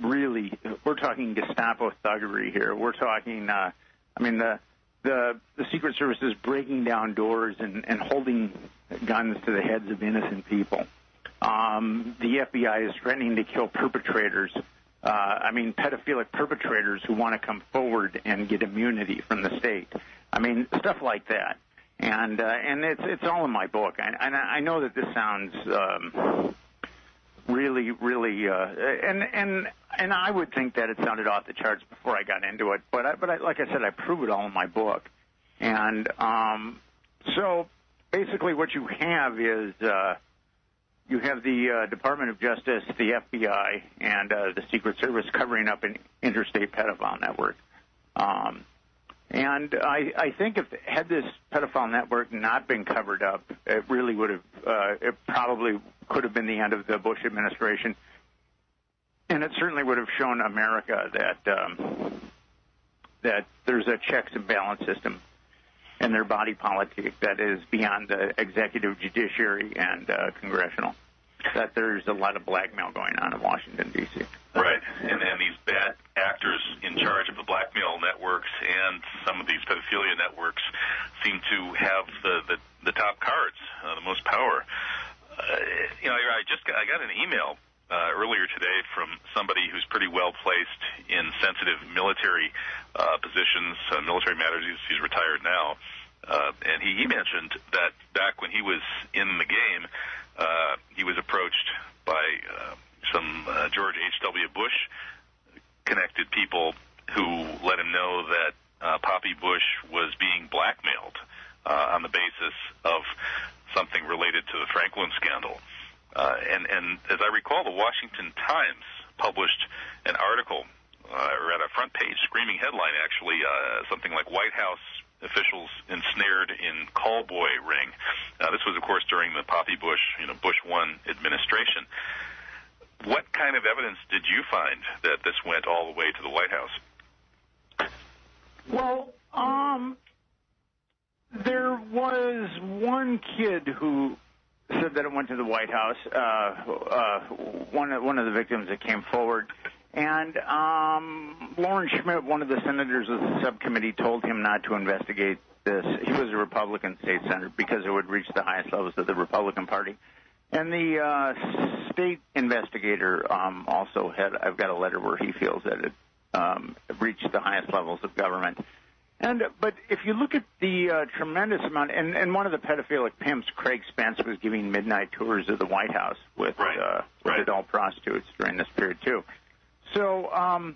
really, we're talking Gestapo thuggery here. We're talking, the Secret Service is breaking down doors and holding guns to the heads of innocent people. The FBI is threatening to kill perpetrators, pedophilic perpetrators who want to come forward and get immunity from the state. Stuff like that. And it's all in my book. I know that this sounds really, and I would think that it sounded off the charts before I got into it. But like I said, I prove it all in my book. And so basically, what you have is you have the Department of Justice, the FBI, and the Secret Service covering up an interstate pedophile network. And I think had this pedophile network not been covered up, it really would have, it probably could have been the end of the Bush administration. And it certainly would have shown America that there's a checks and balance system in their body politic that is beyond the executive, judiciary, and congressional, that there's a lot of blackmail going on in Washington, D.C. Right, and these bad actors in charge of the blackmail networks and some of these pedophilia networks seem to have the top cards, the most power. I got an email earlier today from somebody who's pretty well placed in sensitive military positions, military matters. He's retired now, and he mentioned that back when he was in the game, he was approached by some George H.W. Bush connected people who let him know that Poppy Bush was being blackmailed on the basis of something related to the Franklin scandal. And as I recall, the Washington Times published an article, or at a front page screaming headline, actually, something like White House officials ensnared in callboy ring. This was, of course, during the Poppy Bush, Bush 1 administration. What kind of evidence did you find that this went all the way to the White House? Well, there was one kid who said that it went to the White House, one of the victims that came forward. And Lauren Schmidt, one of the senators of the subcommittee, told him not to investigate this. He was a Republican state senator because it would reach the highest levels of the Republican Party. And the state investigator also I've got a letter where he feels that it reached the highest levels of government. But if you look at the tremendous amount, and one of the pedophilic pimps, Craig Spence, was giving midnight tours of the White House with adult prostitutes during this period too. So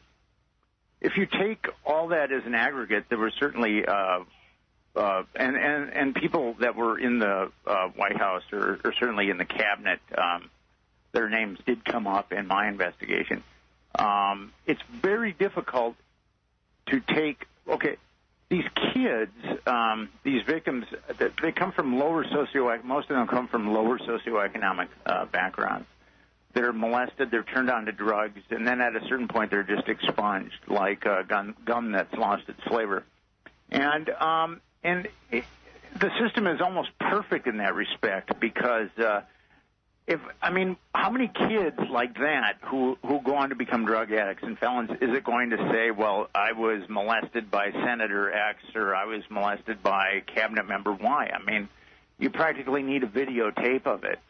if you take all that as an aggregate, there were certainly and people that were in the White House or certainly in the cabinet, their names did come up in my investigation. It's very difficult to take, these kids, these victims, they come from most of them come from lower socioeconomic backgrounds. They're molested, they're turned on to drugs, and then at a certain point they're just expunged like gum that's lost its flavor. And the system is almost perfect in that respect because how many kids like that who go on to become drug addicts and felons is it going to say, well, I was molested by Senator X or I was molested by cabinet member Y? You practically need a videotape of it.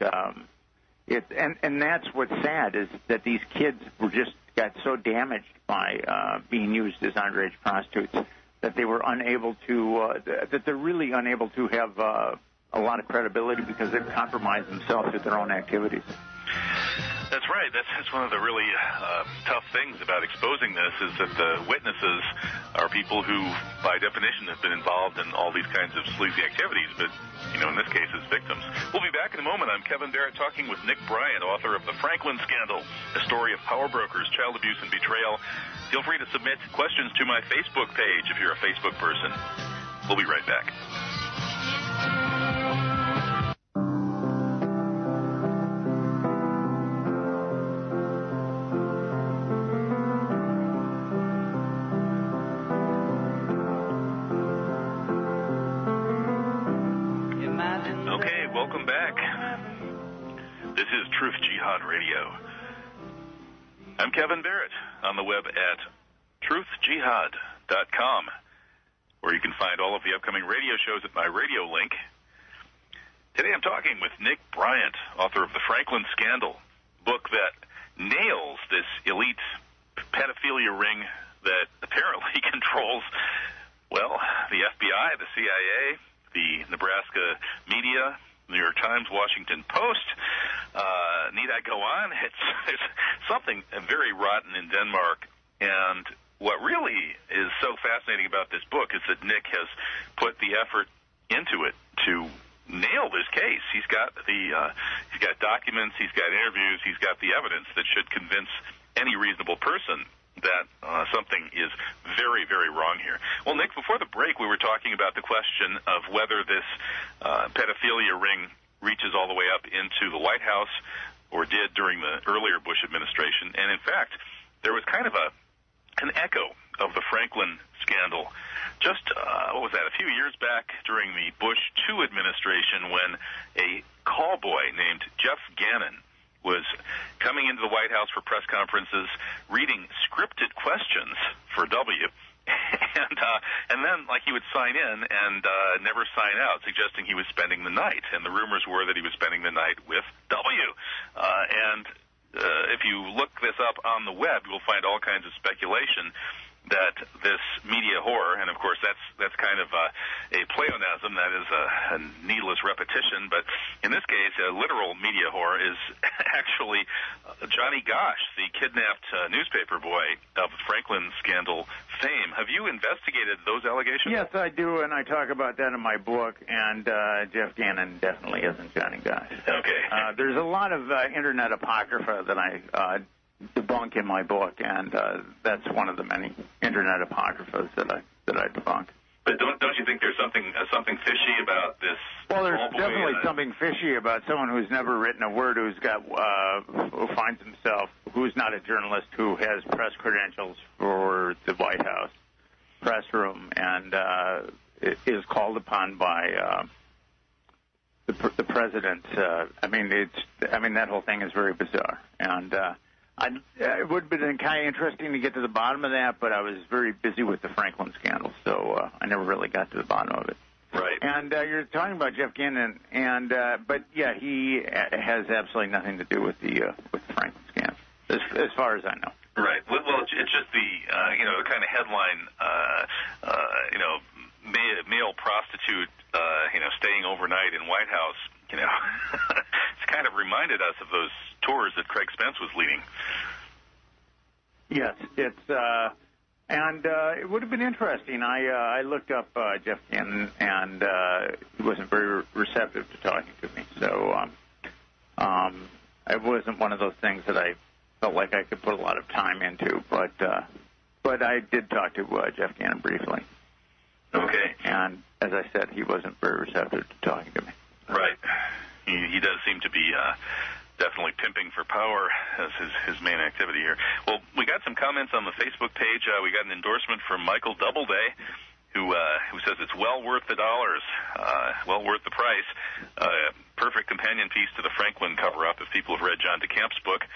And that's what's sad is that these kids got so damaged by being used as underage prostitutes that they were unable to, that they're really unable to have a lot of credibility because they've compromised themselves with their own activities. That's right. That's one of the really tough things about exposing this is that the witnesses are people who, by definition, have been involved in all these kinds of sleazy activities, but, in this case, as victims. We'll be back in a moment. I'm Kevin Barrett talking with Nick Bryant, author of The Franklin Scandal, a story of power brokers, child abuse, and betrayal. Feel free to submit questions to my Facebook page if you're a Facebook person. We'll be right back. Welcome back. This is Truth Jihad Radio. I'm Kevin Barrett on the web at truthjihad.com, where you can find all of the upcoming radio shows at my radio link. Today I'm talking with Nick Bryant, author of The Franklin Scandal, book that nails this elite pedophilia ring that apparently controls, well, the FBI, the CIA, the Nebraska media, New York Times, Washington Post. Need I go on? It's something very rotten in Denmark. And what really is so fascinating about this book is that Nick has put the effort into it to nail this case. He's got documents, he's got interviews, he's got the evidence that should convince any reasonable person that something is very, very wrong here. Well, Nick, before the break, we were talking about the question of whether this pedophilia ring reaches all the way up into the White House, or did during the earlier Bush administration. And in fact, there was kind of an echo of the Franklin scandal just, a few years back during the Bush II administration, when a call boy named Jeff Gannon was coming into the White House for press conferences, reading scripted questions for W, and then, he would sign in and never sign out, suggesting he was spending the night. And the rumors were that he was spending the night with W. If you look this up on the web, you'll find all kinds of speculation that this media whore, and of course that's kind of a pleonasm, that is a needless repetition, but in this case, a literal media whore is actually Johnny Gosch, the kidnapped newspaper boy of Franklin scandal fame. Have you investigated those allegations? Yes, I do, and I talk about that in my book, and Jeff Gannon definitely isn't Johnny Gosch. Okay. There's a lot of internet apocrypha that I debunk in my book, and that's one of the many internet apocryphas that I debunk. But don't you think there's something fishy about this? Well, there's definitely something fishy about someone who's never written a word, who finds himself, who's not a journalist, who has press credentials for the White House press room, and is called upon by the president. That whole thing is very bizarre, and it would have been kind of interesting to get to the bottom of that, but I was very busy with the Franklin scandal, so I never really got to the bottom of it. Right. And you're talking about Jeff Gannon, but yeah, he has absolutely nothing to do with the Franklin scandal, as far as I know. Right. Well, it's just the kind of headline, male prostitute, staying overnight in White House. It's kind of reminded us of those tours that Craig Spence was leading. Yes, it would have been interesting. I looked up Jeff Gannon, and he wasn't very receptive to talking to me. So it wasn't one of those things that I felt like I could put a lot of time into. But I did talk to Jeff Gannon briefly. Okay. And as I said, he wasn't very receptive to talking to me. Right. He does seem to be definitely pimping for power as his main activity here. Well, we got some comments on the Facebook page. We got an endorsement from Michael Doubleday, who says it's well worth the dollars, well worth the price. Perfect companion piece to the Franklin cover-up if people have read John DeCamp's book.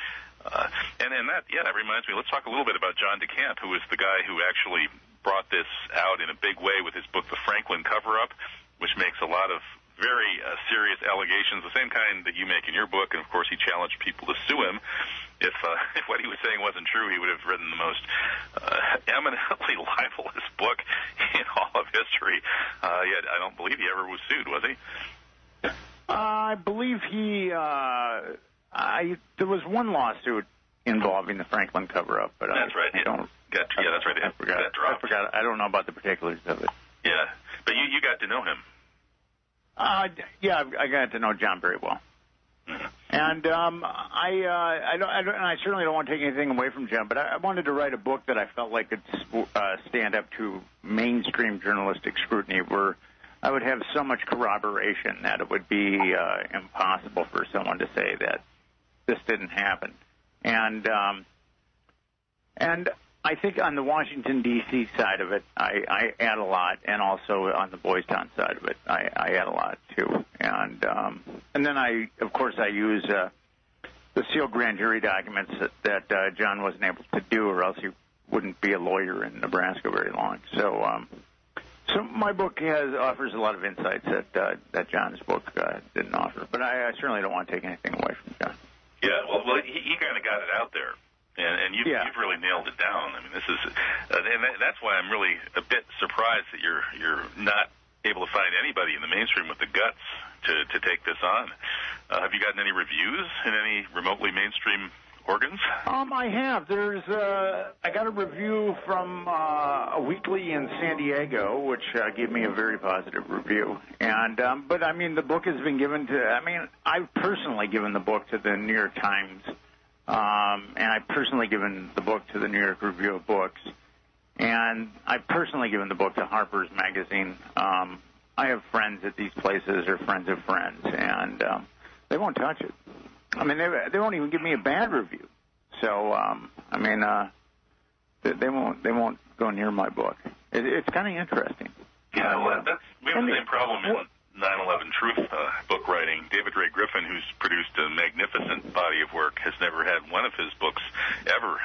That reminds me, let's talk a little bit about John DeCamp, who is the guy who actually brought this out in a big way with his book, The Franklin Cover-Up, which makes a lot of very serious allegations, the same kind that you make in your book, and of course he challenged people to sue him. If what he was saying wasn't true, he would have written the most eminently libelous book in all of history. Yet I don't believe he ever was sued, was he? I believe there was one lawsuit involving the Franklin cover-up, but that's right. I don't. That's right. I forgot. I don't know about the particulars of it. Yeah, but you got to know him. Yeah, I got to know John very well. Mm-hmm. And I certainly don't want to take anything away from John, but I wanted to write a book that I felt like could stand up to mainstream journalistic scrutiny, where I would have so much corroboration that it would be impossible for someone to say that this didn't happen. And I think on the Washington, D.C. side of it, I add a lot, and also on the Boys Town side of it, I add a lot, too. And then I use the sealed grand jury documents that John wasn't able to do, or else he wouldn't be a lawyer in Nebraska very long. So my book offers a lot of insights that John's book didn't offer. But I certainly don't want to take anything away from John. Yeah, well, he kind of got it out there, and you've really nailed it down. I mean, this is, and that's why I'm really a bit surprised that you're not able to find anybody in the mainstream with the guts to take this on. Have you gotten any reviews in any remotely mainstream organs? I have. I got a review from a weekly in San Diego, which gave me a very positive review. And but I mean, the book has been given to. I mean, I've personally given the book to the New York Times, and I've personally given the book to the New York Review of Books, and I've personally given the book to Harper's Magazine. I have friends at these places, or friends of friends, and they won't touch it. I mean, they won't even give me a bad review. So, I mean, they won't go near my book. It's kind of interesting. Yeah, well, we have the same problem in 9/11 Truth book writing. David Ray Griffin, who's produced a magnificent body of work, has never had one of his books ever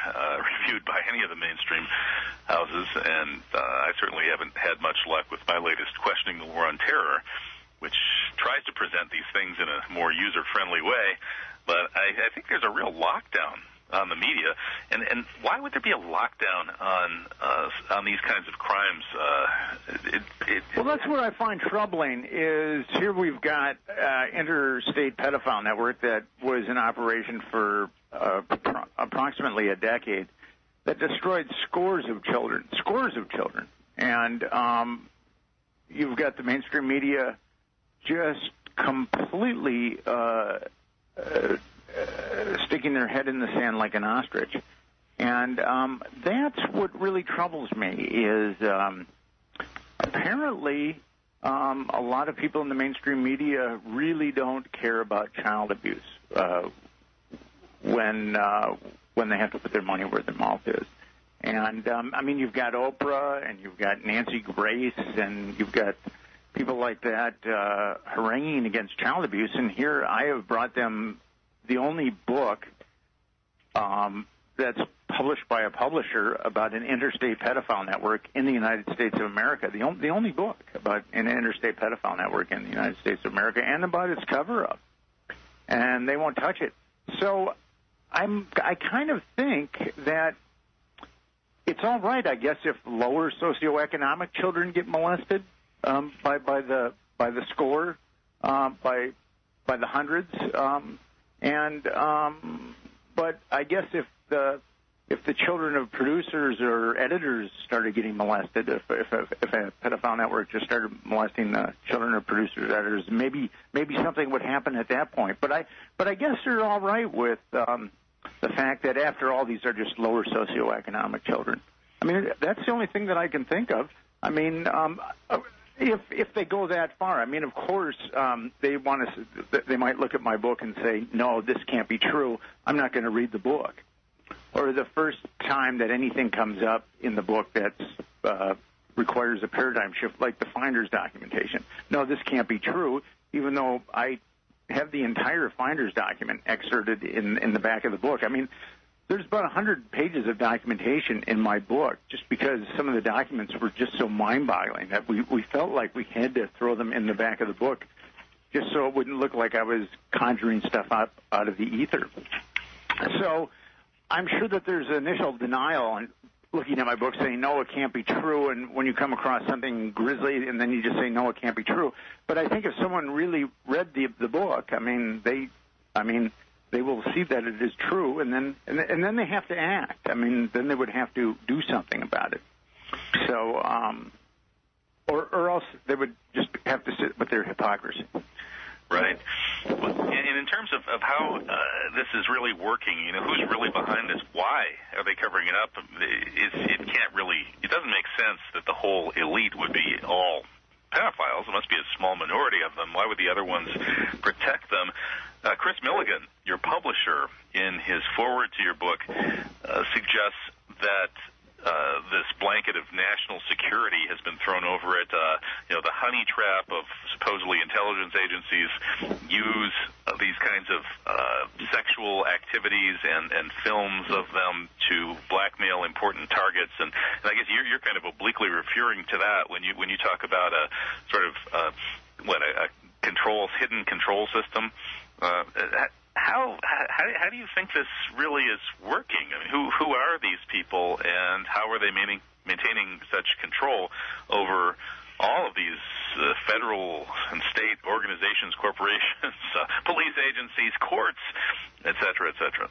reviewed by any of the mainstream houses, and I certainly haven't had much luck with my latest Questioning the War on Terror, which tries to present these things in a more user-friendly way. But I think there's a real lockdown on the media, and why would there be a lockdown on these kinds of crimes? Well, that's what I find troubling. Is here we've got Interstate Pedophile Network that was in operation for approximately a decade, that destroyed scores of children, and you've got the mainstream media just completely sticking their head in the sand like an ostrich. And that's what really troubles me is apparently a lot of people in the mainstream media really don't care about child abuse when they have to put their money where their mouth is. And, I mean, you've got Oprah and you've got Nancy Grace and you've got people like that haranguing against child abuse. And here I have brought them the only book that's published by a publisher about an interstate pedophile network in the United States of America. The only book about an interstate pedophile network in the United States of America, and about its cover-up. And they won't touch it. So I kind of think that it's all right, I guess, if lower socioeconomic children get molested by the score, by the hundreds. But I guess if the children of producers or editors started getting molested, if a pedophile network just started molesting the children of producers, editors, maybe something would happen at that point. But I guess they're all right with the fact that after all, these are just lower socioeconomic children. I mean, that's the only thing that I can think of. I mean, if they go that far, I mean, of course, they might look at my book and say, no, this can't be true. I'm not going to read the book. Or the first time that anything comes up in the book that requires a paradigm shift, like the Finder's documentation. No, this can't be true, even though I have the entire Finder's document excerpted in the back of the book. I mean, there's about 100 pages of documentation in my book just because some of the documents were just so mind-boggling that we felt like we had to throw them in the back of the book just so it wouldn't look like I was conjuring stuff out of the ether. So I'm sure that there's initial denial and looking at my book saying, no, it can't be true, and when you come across something grisly and then you just say, no, it can't be true. But I think if someone really read the book, they will see that it is true, and then they have to act. I mean, then they would have to do something about it. So, or else they would just have to sit with their hypocrisy. Right. And in terms of how this is really working, you know, who's really behind this? Why are they covering it up? It doesn't make sense that the whole elite would be all pedophiles. There must be a small minority of them. Why would the other ones protect them? Chris Milligan, your publisher, in his foreword to your book, suggests that this blanket of national security has been thrown over it. The honey trap of supposedly intelligence agencies use these kinds of sexual activities and films of them to blackmail important targets. And I guess you're kind of obliquely referring to that when you talk about a sort of a hidden control system. How do you think this really is working? I mean, who are these people, and how are they maintaining such control over all of these federal and state organizations, corporations, police agencies, courts, et cetera, et cetera?